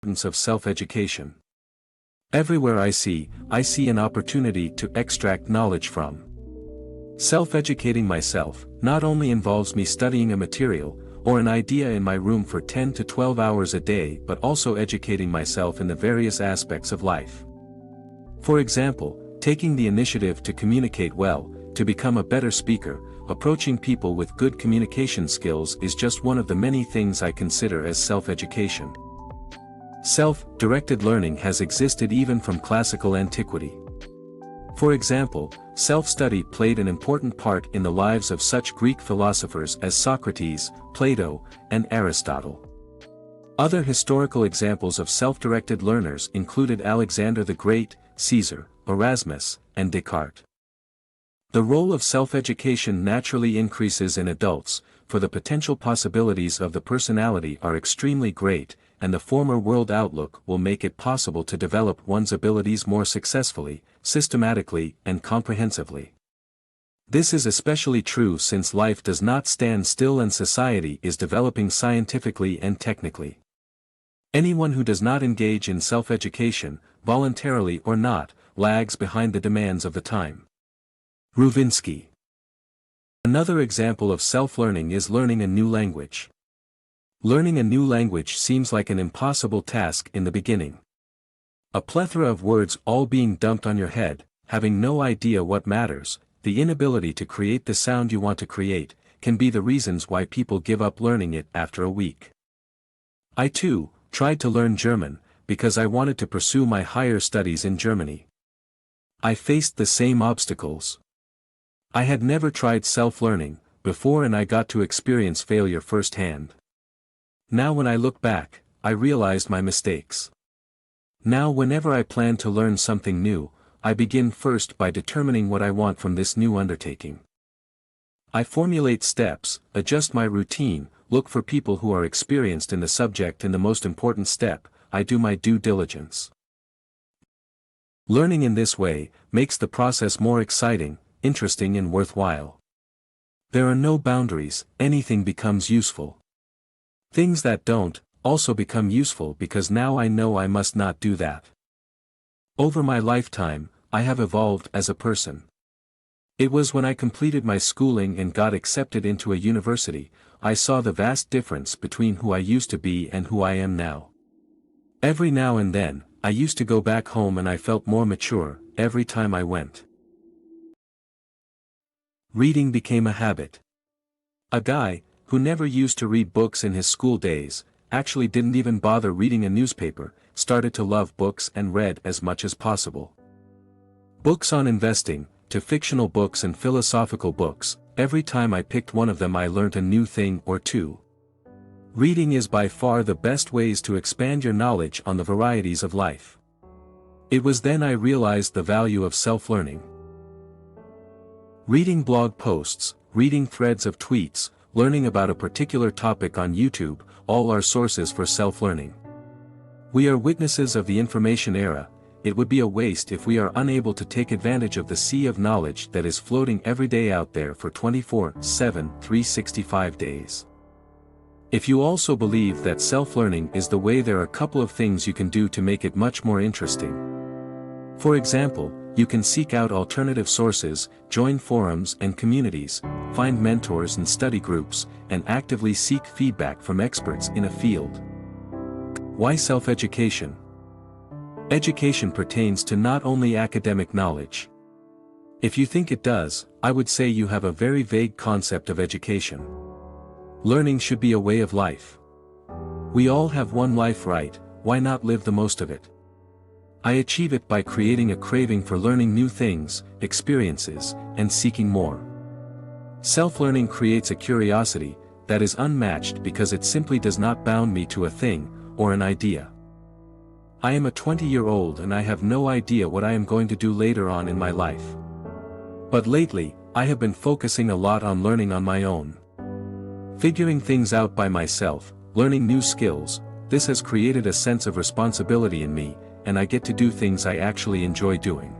importance of self-education. Everywhere I see an opportunity to extract knowledge from. Self-educating myself not only involves me studying a material or an idea in my room for 10 to 12 hours a day, but also educating myself in the various aspects of life. For example, taking the initiative to communicate well, to become a better speaker, approaching people with good communication skills is just one of the many things I consider as self-education. Self-directed learning has existed even from classical antiquity. For example, self-study played an important part in the lives of such Greek philosophers as Socrates, Plato, and Aristotle. Other historical examples of self-directed learners included Alexander the Great, Caesar, Erasmus, and Descartes. The role of self-education naturally increases in adults, for the potential possibilities of the personality are extremely great, and the former world outlook will make it possible to develop one's abilities more successfully, systematically, and comprehensively. This is especially true since life does not stand still and society is developing scientifically and technically. Anyone who does not engage in self-education, voluntarily or not, lags behind the demands of the time. Ruvinsky. Another example of self-learning is learning a new language. Learning a new language seems like an impossible task in the beginning. A plethora of words all being dumped on your head, having no idea what matters, the inability to create the sound you want to create, can be the reasons why people give up learning it after a week. I too tried to learn German, because I wanted to pursue my higher studies in Germany. I faced the same obstacles. I had never tried self-learning before and I got to experience failure firsthand. Now when I look back, I realized my mistakes. Now whenever I plan to learn something new, I begin first by determining what I want from this new undertaking. I formulate steps, adjust my routine, look for people who are experienced in the subject, and the most important step, I do my due diligence. Learning in this way makes the process more exciting, interesting, and worthwhile. There are no boundaries, anything becomes useful. Things that don't, also become useful because now I know I must not do that. Over my lifetime, I have evolved as a person. It was when I completed my schooling and got accepted into a university, I saw the vast difference between who I used to be and who I am now. Every now and then, I used to go back home and I felt more mature, every time I went. Reading became a habit. A guy, who never used to read books in his school days, actually didn't even bother reading a newspaper, started to love books and read as much as possible. Books on investing, to fictional books and philosophical books, every time I picked one of them I learnt a new thing or two. Reading is by far the best ways to expand your knowledge on the varieties of life. It was then I realized the value of self-learning. Reading blog posts, reading threads of tweets, learning about a particular topic on YouTube, all are sources for self-learning. We are witnesses of the information era. It would be a waste if we are unable to take advantage of the sea of knowledge that is floating every day out there for 24/7, 365 days. If you also believe that self-learning is the way, there are a couple of things you can do to make it much more interesting. For example, you can seek out alternative sources, join forums and communities, find mentors and study groups, and actively seek feedback from experts in a field. Why self-education? Education pertains to not only academic knowledge. If you think it does, I would say you have a very vague concept of education. Learning should be a way of life. We all have one life, right? Why not live the most of it? I achieve it by creating a craving for learning new things, experiences, and seeking more. Self-learning creates a curiosity that is unmatched because it simply does not bound me to a thing or an idea. I am a 20-year-old and I have no idea what I am going to do later on in my life. But lately, I have been focusing a lot on learning on my own. Figuring things out by myself, learning new skills, this has created a sense of responsibility in me, and I get to do things I actually enjoy doing.